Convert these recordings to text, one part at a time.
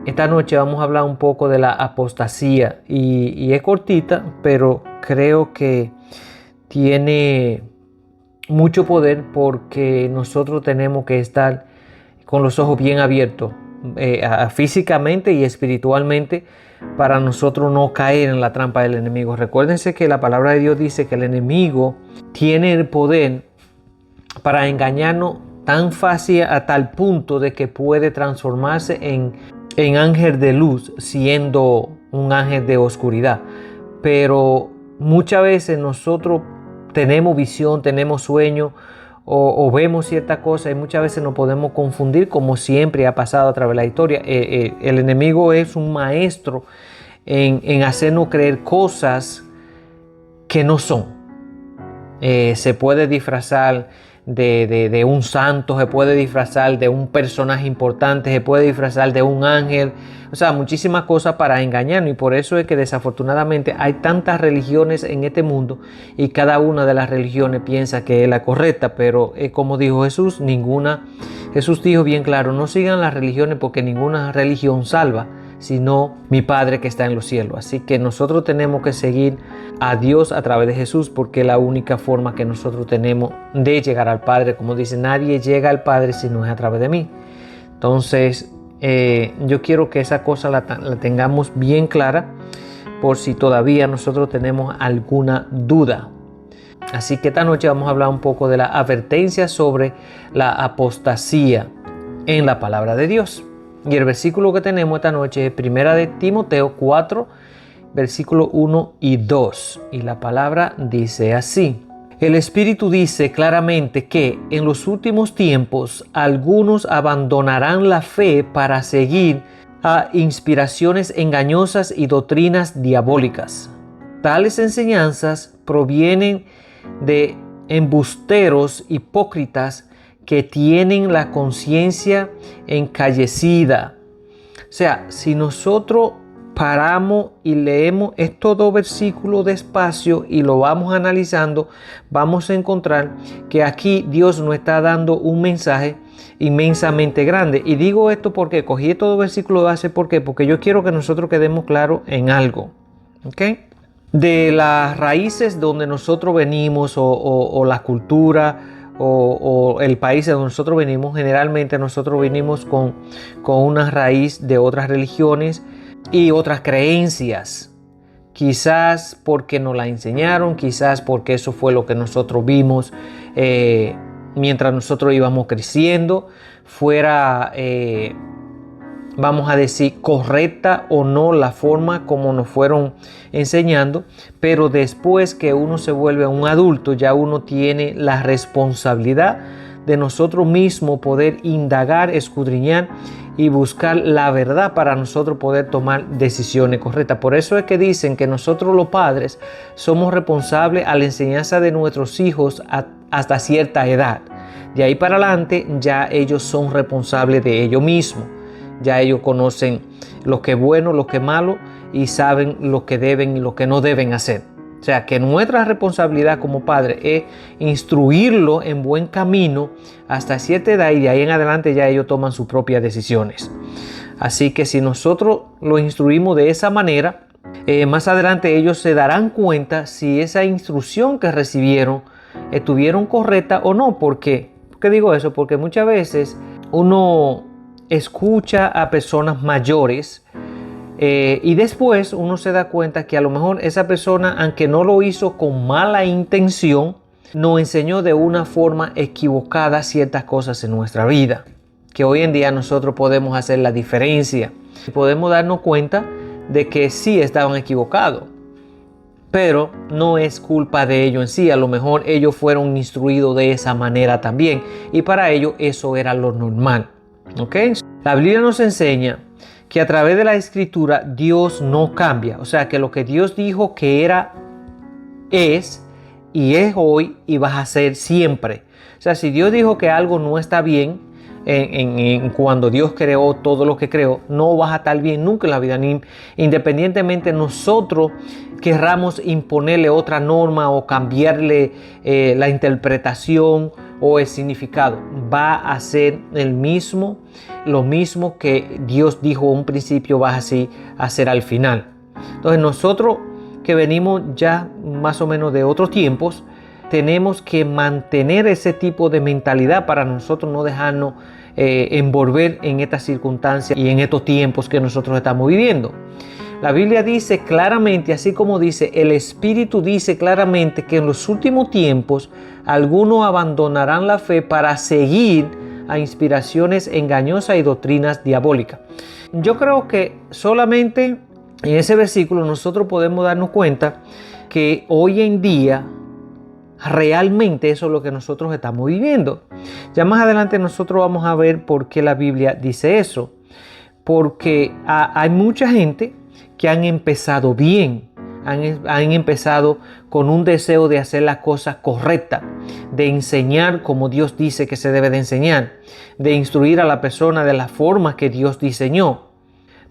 Esta noche vamos a hablar un poco de la apostasía y es cortita, pero creo que tiene mucho poder porque nosotros tenemos que estar con los ojos bien abiertos, físicamente y espiritualmente, para nosotros no caer en la trampa del enemigo. Recuérdense que la palabra de Dios dice que el enemigo tiene el poder para engañarnos tan fácil a tal punto de que puede transformarse en ángel de luz siendo un ángel de oscuridad. Pero muchas veces nosotros tenemos visión, tenemos sueño o vemos cierta cosa y muchas veces nos podemos confundir, como siempre ha pasado a través de la historia. El enemigo es un maestro en hacernos creer cosas que no son. Se puede disfrazar de un santo, se puede disfrazar de un personaje importante, se puede disfrazar de un ángel, o sea, muchísimas cosas para engañarnos, y por eso es que desafortunadamente hay tantas religiones en este mundo y cada una de las religiones piensa que es la correcta, pero como dijo Jesús, Jesús dijo bien claro, no sigan las religiones porque ninguna religión salva, sino mi Padre que está en los cielos. Así que nosotros tenemos que seguir a Dios a través de Jesús, porque es la única forma que nosotros tenemos de llegar al Padre. Como dice, nadie llega al Padre si no es a través de mí. Entonces, yo quiero que esa cosa la tengamos bien clara, por si todavía nosotros tenemos alguna duda. Así que esta noche vamos a hablar un poco de la advertencia sobre la apostasía en la palabra de Dios. Y el versículo que tenemos esta noche es 1 de Timoteo 4, versículo 1 y 2. Y la palabra dice así. El Espíritu dice claramente que en los últimos tiempos algunos abandonarán la fe para seguir a inspiraciones engañosas y doctrinas diabólicas. Tales enseñanzas provienen de embusteros hipócritas que tienen la conciencia encallecida. O sea, si nosotros paramos y leemos estos dos versículos despacio y lo vamos analizando, vamos a encontrar que aquí Dios nos está dando un mensaje inmensamente grande. Y digo esto porque cogí estos dos versículos de base. ¿Por qué? Porque yo quiero que nosotros quedemos claros en algo. ¿Ok? De las raíces donde nosotros venimos o la cultura o el país de donde nosotros venimos, generalmente nosotros venimos con una raíz de otras religiones y otras creencias. Quizás porque nos la enseñaron, quizás porque eso fue lo que nosotros vimos mientras nosotros íbamos creciendo, fuera vamos a decir, correcta o no la forma como nos fueron enseñando, pero después que uno se vuelve un adulto, ya uno tiene la responsabilidad de nosotros mismos poder indagar, escudriñar y buscar la verdad para nosotros poder tomar decisiones correctas. Por eso es que dicen que nosotros los padres somos responsables a la enseñanza de nuestros hijos hasta cierta edad. De ahí para adelante ya ellos son responsables de ellos mismos. Ya ellos conocen lo que es bueno, lo que es malo y saben lo que deben y lo que no deben hacer. O sea que nuestra responsabilidad como padre es instruirlo en buen camino hasta cierta edad y de ahí en adelante ya ellos toman sus propias decisiones. Así que si nosotros lo instruimos de esa manera, más adelante ellos se darán cuenta si esa instrucción que recibieron estuvieron correcta o no. ¿Por qué? ¿Por qué digo eso? Porque muchas veces uno escucha a personas mayores y después uno se da cuenta que a lo mejor esa persona, aunque no lo hizo con mala intención, nos enseñó de una forma equivocada ciertas cosas en nuestra vida, que hoy en día nosotros podemos hacer la diferencia. Podemos darnos cuenta de que sí estaban equivocados, pero no es culpa de ellos en sí. A lo mejor ellos fueron instruidos de esa manera también y para ellos eso era lo normal. ¿Okay? La Biblia nos enseña que a través de la Escritura Dios no cambia. O sea que lo que Dios dijo que era, es y es hoy y va a ser siempre. O sea, si Dios dijo que algo no está bien, cuando Dios creó todo lo que creó, no va a estar bien nunca en la vida. Independientemente nosotros querramos imponerle otra norma o cambiarle la interpretación o el significado va a ser el mismo, lo mismo que Dios dijo en un principio va así a ser al final. Entonces nosotros que venimos ya más o menos de otros tiempos, tenemos que mantener ese tipo de mentalidad para nosotros no dejarnos envolver en estas circunstancias y en estos tiempos que nosotros estamos viviendo. La Biblia dice claramente, así como dice, el Espíritu dice claramente que en los últimos tiempos algunos abandonarán la fe para seguir a inspiraciones engañosas y doctrinas diabólicas. Yo creo que solamente en ese versículo nosotros podemos darnos cuenta que hoy en día realmente eso es lo que nosotros estamos viviendo. Ya más adelante nosotros vamos a ver por qué la Biblia dice eso. Porque hay mucha gente que han empezado bien, han empezado con un deseo de hacer las cosas correctas, de enseñar como Dios dice que se debe de enseñar, de instruir a la persona de la forma que Dios diseñó.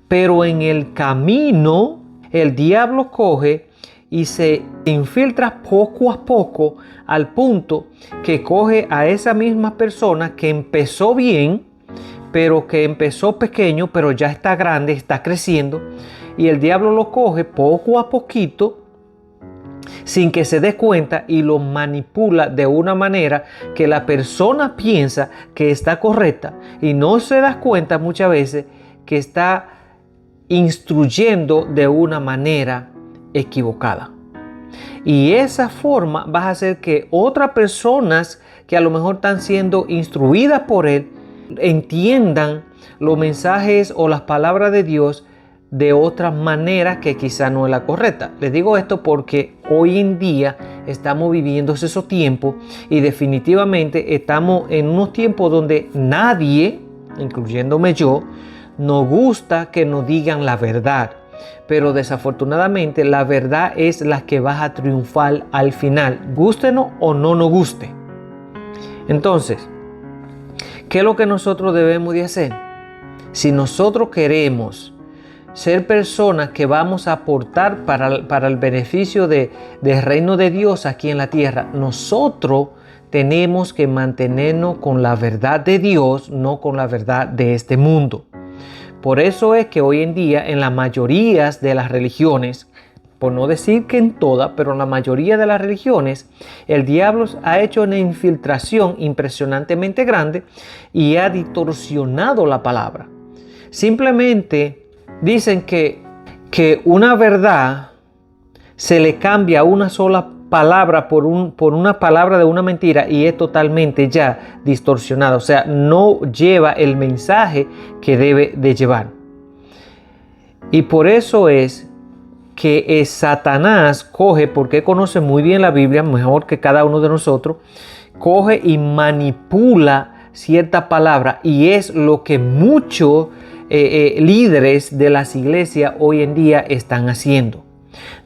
Pero en el camino el diablo coge y se infiltra poco a poco al punto que coge a esa misma persona que empezó bien, pero que empezó pequeño, pero ya está grande, está creciendo, y el diablo lo coge poco a poquito sin que se dé cuenta y lo manipula de una manera que la persona piensa que está correcta y no se da cuenta muchas veces que está instruyendo de una manera equivocada. Y esa forma va a hacer que otras personas que a lo mejor están siendo instruidas por él entiendan los mensajes o las palabras de Dios de otra manera que quizá no es la correcta. Les digo esto porque hoy en día estamos viviendo esos tiempos y definitivamente estamos en unos tiempos donde nadie, incluyéndome yo, nos gusta que nos digan la verdad. Pero desafortunadamente la verdad es la que va a triunfar al final, gústenos o no nos guste. Entonces, ¿qué es lo que nosotros debemos de hacer? Si nosotros queremos ser personas que vamos a aportar para el beneficio del reino de Dios aquí en la tierra, nosotros tenemos que mantenernos con la verdad de Dios, no con la verdad de este mundo. Por eso es que hoy en día en la mayoría de las religiones, por no decir que en todas, pero en la mayoría de las religiones, el diablo ha hecho una infiltración impresionantemente grande y ha distorsionado la palabra. Simplemente dicen que una verdad se le cambia una sola palabra por una palabra de una mentira y es totalmente ya distorsionada. O sea, no lleva el mensaje que debe de llevar. Y por eso es que Satanás coge, porque conoce muy bien la Biblia, mejor que cada uno de nosotros, coge y manipula cierta palabra y es lo que muchos líderes de las iglesias hoy en día están haciendo.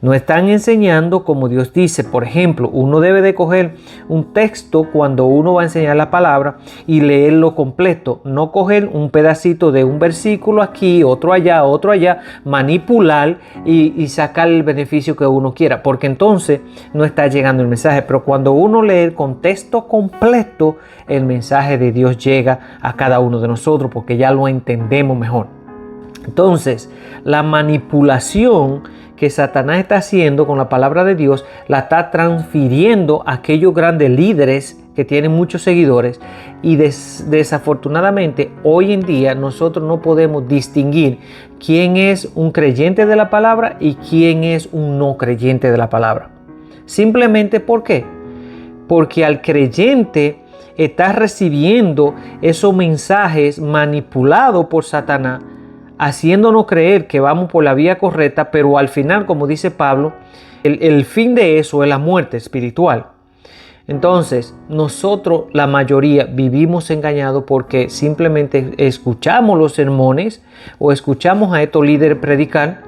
No están enseñando como Dios dice. Por ejemplo, uno debe de coger un texto cuando uno va a enseñar la palabra y leerlo completo. No coger un pedacito de un versículo aquí, otro allá, manipular y sacar el beneficio que uno quiera. Porque entonces no está llegando el mensaje. Pero cuando uno lee el contexto completo, el mensaje de Dios llega a cada uno de nosotros porque ya lo entendemos mejor. Entonces, la manipulación que Satanás está haciendo con la palabra de Dios, la está transfiriendo a aquellos grandes líderes que tienen muchos seguidores y desafortunadamente hoy en día nosotros no podemos distinguir quién es un creyente de la palabra y quién es un no creyente de la palabra. Simplemente ¿por qué? Porque al creyente está recibiendo esos mensajes manipulados por Satanás, haciéndonos creer que vamos por la vía correcta, pero al final, como dice Pablo, el fin de eso es la muerte espiritual. Entonces, nosotros, la mayoría, vivimos engañados porque simplemente escuchamos los sermones o escuchamos a estos líderes predicar,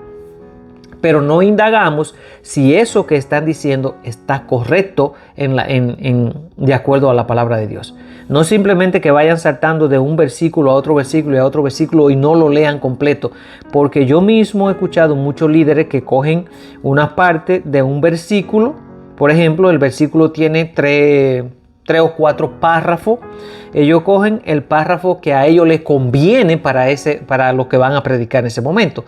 pero no indagamos si eso que están diciendo está correcto de acuerdo a la palabra de Dios. No simplemente que vayan saltando de un versículo a otro versículo y a otro versículo y no lo lean completo. Porque yo mismo he escuchado muchos líderes que cogen una parte de un versículo. Por ejemplo, el versículo tiene tres 3 o 4 párrafos. Ellos cogen el párrafo que a ellos les conviene para lo que van a predicar en ese momento,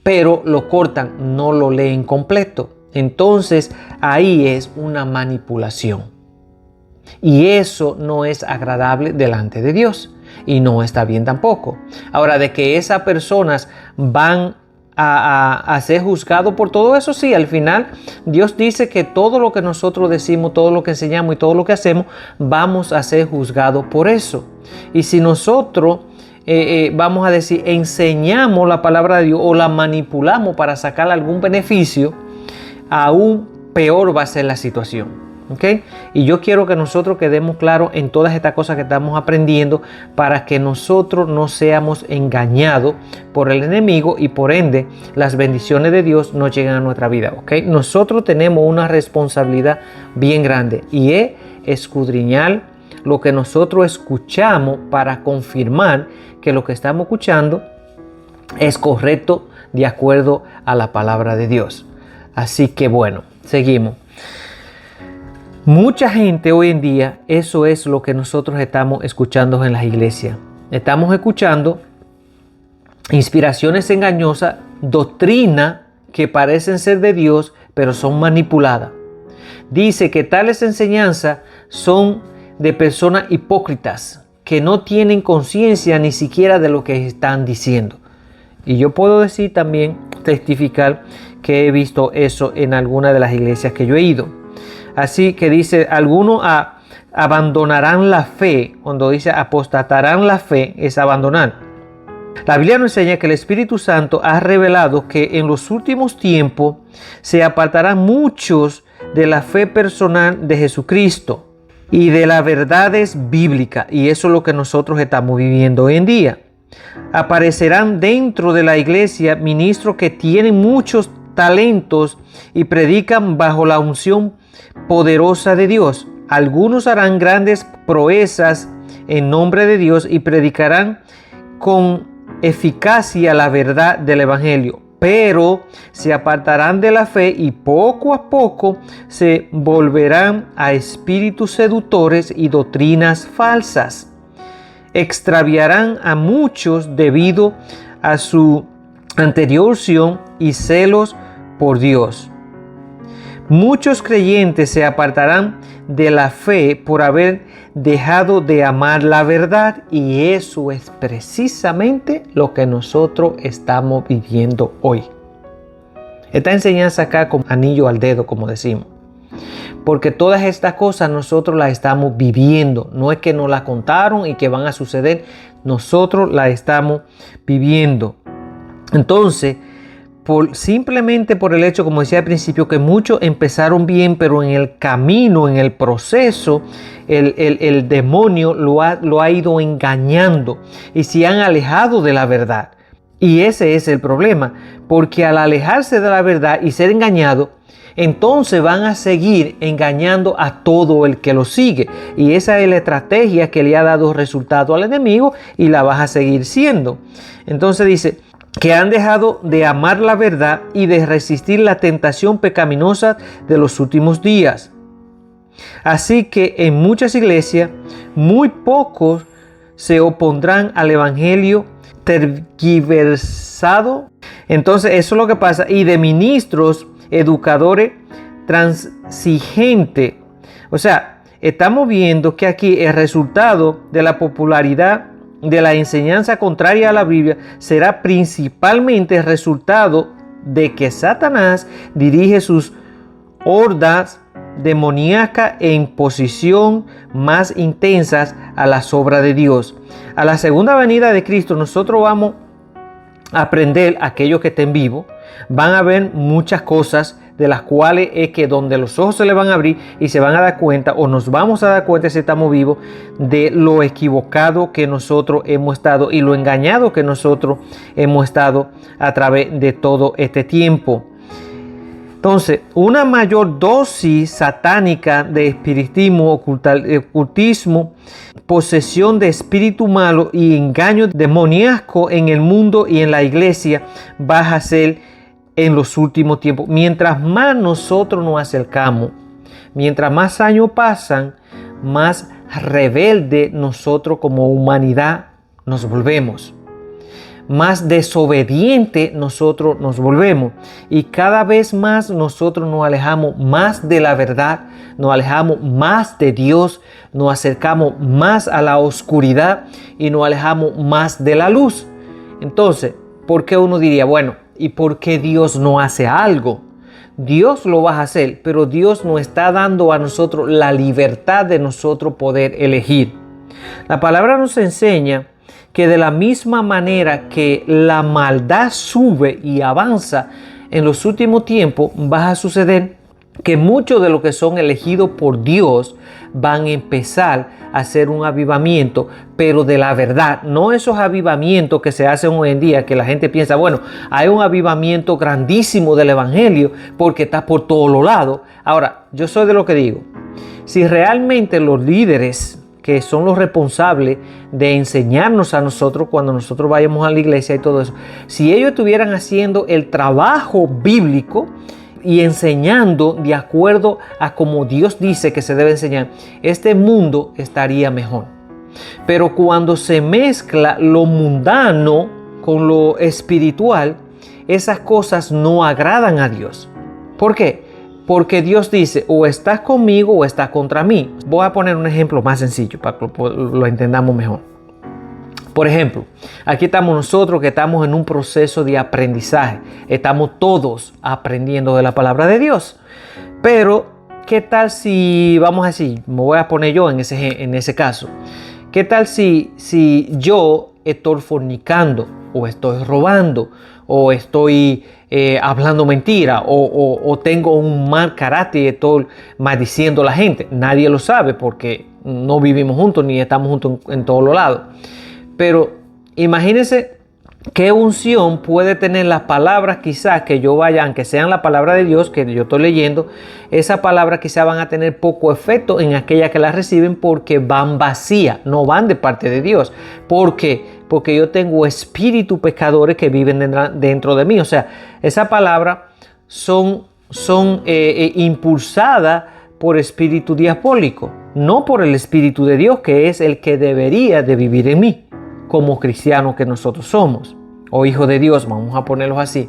pero lo cortan, no lo leen completo. Entonces ahí es una manipulación, y eso no es agradable delante de Dios y no está bien tampoco. Ahora, de que esas personas van a ser juzgados por todo eso, sí, al final Dios dice que todo lo que nosotros decimos, todo lo que enseñamos y todo lo que hacemos, vamos a ser juzgados por eso. Y si nosotros vamos a decir, enseñamos la palabra de Dios o la manipulamos para sacar algún beneficio, aún peor va a ser la situación. ¿Okay? Y yo quiero que nosotros quedemos claros en todas estas cosas que estamos aprendiendo, para que nosotros no seamos engañados por el enemigo y por ende las bendiciones de Dios no lleguen a nuestra vida. ¿Okay? Nosotros tenemos una responsabilidad bien grande, y es escudriñar lo que nosotros escuchamos para confirmar que lo que estamos escuchando es correcto de acuerdo a la palabra de Dios. Así que bueno, seguimos. Mucha gente hoy en día, eso es lo que nosotros estamos escuchando en las iglesias. Estamos escuchando inspiraciones engañosas, doctrinas que parecen ser de Dios, pero son manipuladas. Dice que tales enseñanzas son de personas hipócritas que no tienen conciencia ni siquiera de lo que están diciendo. Y yo puedo decir también, testificar, que he visto eso en algunas de las iglesias que yo he ido. Así que dice, algunos abandonarán la fe. Cuando dice apostatarán la fe, es abandonar. La Biblia nos enseña que el Espíritu Santo ha revelado que en los últimos tiempos se apartarán muchos de la fe personal de Jesucristo y de las verdades bíblicas. Y eso es lo que nosotros estamos viviendo hoy en día. Aparecerán dentro de la iglesia ministros que tienen muchos talentos y predican bajo la unción poderosa de Dios. Algunos harán grandes proezas en nombre de Dios y predicarán con eficacia la verdad del evangelio, pero se apartarán de la fe y poco a poco se volverán a espíritus seductores y doctrinas falsas. Extraviarán a muchos debido a su anterior unción y celos por Dios. Muchos creyentes se apartarán de la fe por haber dejado de amar la verdad, y eso es precisamente lo que nosotros estamos viviendo hoy. Esta enseñanza acá como anillo al dedo, como decimos, porque todas estas cosas nosotros las estamos viviendo. No es que nos las contaron y que van a suceder, nosotros las estamos viviendo. Entonces, simplemente por el hecho, como decía al principio, que muchos empezaron bien, pero en el camino, en el proceso, el demonio lo ha ido engañando y se han alejado de la verdad. Y ese es el problema, porque al alejarse de la verdad y ser engañado, entonces van a seguir engañando a todo el que lo sigue. Y esa es la estrategia que le ha dado resultado al enemigo, y la vas a seguir siendo. Entonces dice que han dejado de amar la verdad y de resistir la tentación pecaminosa de los últimos días. Así que en muchas iglesias, muy pocos se opondrán al evangelio tergiversado. Entonces eso es lo que pasa. Y de ministros, educadores, transigentes. O sea, estamos viendo que aquí el resultado de la popularidad de la enseñanza contraria a la Biblia será principalmente el resultado de que Satanás dirige sus hordas demoníacas e imposición más intensas a las obras de Dios. A la segunda venida de Cristo nosotros vamos a aprender, aquellos que estén vivos, van a ver muchas cosas de las cuales es que donde los ojos se le van a abrir y se van a dar cuenta, o nos vamos a dar cuenta si estamos vivos, de lo equivocado que nosotros hemos estado y lo engañado que nosotros hemos estado a través de todo este tiempo. Entonces, una mayor dosis satánica de espiritismo, ocultismo, posesión de espíritu malo y engaño demoníaco en el mundo y en la iglesia va a ser en los últimos tiempos. Mientras más nosotros nos acercamos, mientras más años pasan, más rebelde nosotros como humanidad nos volvemos. Más desobediente nosotros nos volvemos, y cada vez más nosotros nos alejamos más de la verdad, nos alejamos más de Dios, nos acercamos más a la oscuridad y nos alejamos más de la luz. Entonces, ¿por qué uno diría, bueno, ¿y por qué Dios no hace algo? Dios lo va a hacer, pero Dios nos está dando a nosotros la libertad de nosotros poder elegir. La palabra nos enseña que de la misma manera que la maldad sube y avanza en los últimos tiempos, va a suceder que muchos de los que son elegidos por Dios van a empezar a hacer un avivamiento, pero de la verdad, no esos avivamientos que se hacen hoy en día, que la gente piensa, bueno, hay un avivamiento grandísimo del evangelio porque está por todos los lados. Ahora, yo soy de lo que digo, si realmente los líderes que son los responsables de enseñarnos a nosotros cuando nosotros vayamos a la iglesia y todo eso, si ellos estuvieran haciendo el trabajo bíblico y enseñando de acuerdo a como Dios dice que se debe enseñar, este mundo estaría mejor. Pero cuando se mezcla lo mundano con lo espiritual, esas cosas no agradan a Dios. ¿Por qué? Porque Dios dice, o estás conmigo o estás contra mí. Voy a poner un ejemplo más sencillo para que lo entendamos mejor. Por ejemplo, aquí estamos nosotros que estamos en un proceso de aprendizaje. Estamos todos aprendiendo de la palabra de Dios. Pero, ¿qué tal si, vamos a decir, me voy a poner yo en ese caso. ¿Qué tal si yo estoy fornicando o estoy robando o estoy hablando mentira o tengo un mal carácter y estoy maldiciendo a la gente? Nadie lo sabe porque no vivimos juntos ni estamos juntos en todos los lados. Pero imagínense qué unción puede tener las palabras quizás que yo vaya, aunque sean la palabra de Dios que yo estoy leyendo, esas palabras quizás van a tener poco efecto en aquellas que las reciben porque van vacías, no van de parte de Dios. ¿Por qué? Porque yo tengo espíritus pecadores que viven dentro de mí. O sea, esas palabras son impulsadas por espíritu diabólico, no por el Espíritu de Dios, que es el que debería de vivir en mí, como cristianos que nosotros somos, o hijos de Dios, vamos a ponerlos así.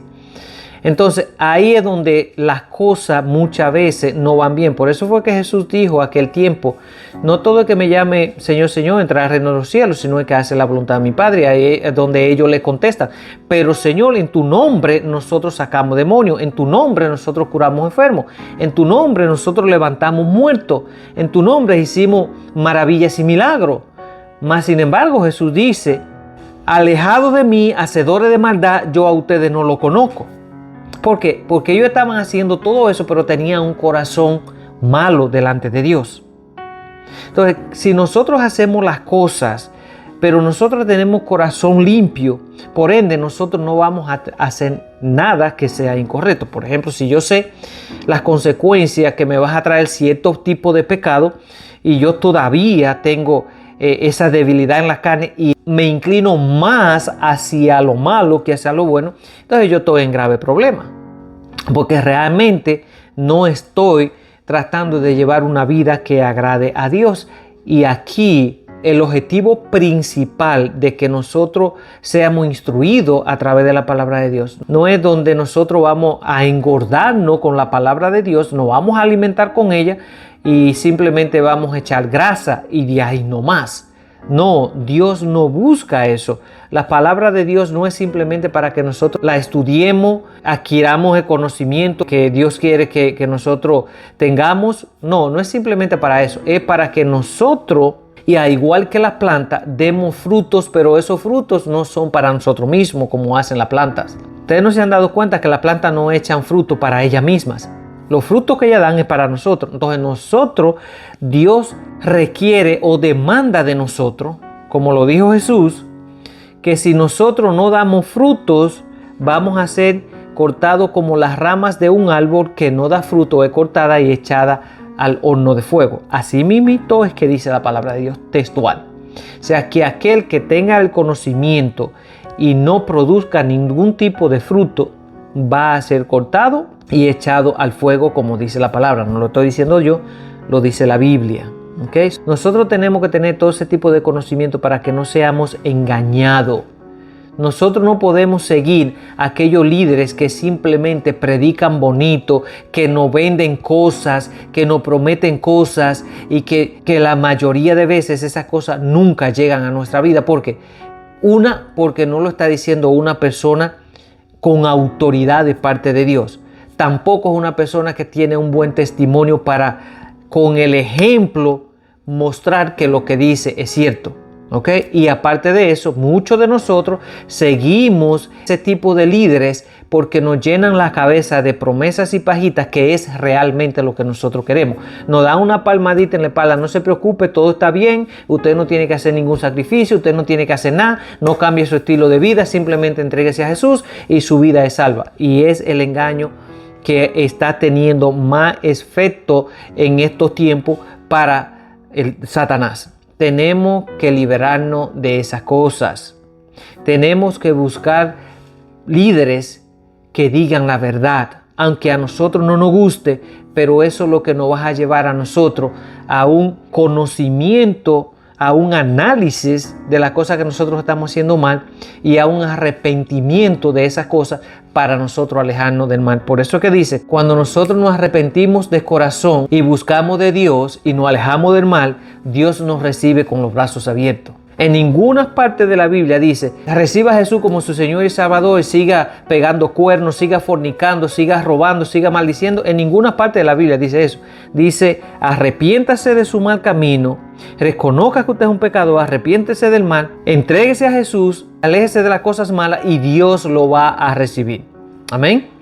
Entonces, ahí es donde las cosas muchas veces no van bien. Por eso fue que Jesús dijo aquel tiempo, no todo el que me llame Señor, Señor, entrará al reino de los cielos, sino el que hace la voluntad de mi Padre. Ahí es donde ellos le contestan, pero Señor, en tu nombre nosotros sacamos demonios, en tu nombre nosotros curamos enfermos, en tu nombre nosotros levantamos muertos, en tu nombre hicimos maravillas y milagros. Mas sin embargo Jesús dice, alejados de mí, hacedores de maldad, yo a ustedes no lo conozco. ¿Por qué? Porque ellos estaban haciendo todo eso, pero tenían un corazón malo delante de Dios. Entonces, si nosotros hacemos las cosas, pero nosotros tenemos corazón limpio, por ende nosotros no vamos a hacer nada que sea incorrecto. Por ejemplo, si yo sé las consecuencias que me vas a traer cierto tipo de pecado y yo todavía tengo esa debilidad en la carne y me inclino más hacia lo malo que hacia lo bueno, entonces yo estoy en grave problema, porque realmente no estoy tratando de llevar una vida que agrade a Dios. Y aquí el objetivo principal de que nosotros seamos instruidos a través de la palabra de Dios no es donde nosotros vamos a engordarnos con la palabra de Dios, nos vamos a alimentar con ella y simplemente vamos a echar grasa y de ahí no más. No, Dios no busca eso. La palabra de Dios no es simplemente para que nosotros la estudiemos, adquiramos el conocimiento que Dios quiere que nosotros tengamos. No, no es simplemente para eso. Es para que nosotros, y al igual que las plantas, demos frutos, pero esos frutos no son para nosotros mismos como hacen las plantas. Ustedes no se han dado cuenta que las plantas no echan fruto para ellas mismas. Los frutos que ellas dan es para nosotros. Entonces nosotros, Dios requiere o demanda de nosotros, como lo dijo Jesús, que si nosotros no damos frutos, vamos a ser cortados como las ramas de un árbol que no da fruto, es cortada y echada al horno de fuego. Así mismo es que dice la palabra de Dios textual. O sea, que aquel que tenga el conocimiento y no produzca ningún tipo de fruto, va a ser cortado y echado al fuego, como dice la palabra. No lo estoy diciendo yo, lo dice la Biblia. ¿Okay? Nosotros tenemos que tener todo ese tipo de conocimiento para que no seamos engañados. Nosotros no podemos seguir a aquellos líderes que simplemente predican bonito, que nos venden cosas, que nos prometen cosas y que la mayoría de veces esas cosas nunca llegan a nuestra vida. ¿Por qué? Porque no lo está diciendo una persona con autoridad de parte de Dios. Tampoco es una persona que tiene un buen testimonio para, con el ejemplo, mostrar que lo que dice es cierto. ¿Okay? Y aparte de eso, muchos de nosotros seguimos ese tipo de líderes porque nos llenan la cabeza de promesas y pajitas, que es realmente lo que nosotros queremos. Nos dan una palmadita en la espalda: no se preocupe, todo está bien, usted no tiene que hacer ningún sacrificio, usted no tiene que hacer nada, no cambie su estilo de vida, simplemente entréguese a Jesús y su vida es salva. Y es el engaño que está teniendo más efecto en estos tiempos para el Satanás. Tenemos que liberarnos de esas cosas. Tenemos que buscar líderes que digan la verdad, aunque a nosotros no nos guste, pero eso es lo que nos va a llevar a nosotros a un conocimiento, a un análisis de las cosas que nosotros estamos haciendo mal y a un arrepentimiento de esas cosas para nosotros alejarnos del mal. Por eso que dice, cuando nosotros nos arrepentimos de corazón y buscamos de Dios y nos alejamos del mal, Dios nos recibe con los brazos abiertos. En ninguna parte de la Biblia dice: reciba a Jesús como su Señor y Salvador y siga pegando cuernos, siga fornicando, siga robando, siga maldiciendo. En ninguna parte de la Biblia dice eso. Dice: arrepiéntase de su mal camino, reconozca que usted es un pecador, arrepiéntese del mal, entréguese a Jesús, aléjese de las cosas malas y Dios lo va a recibir. Amén.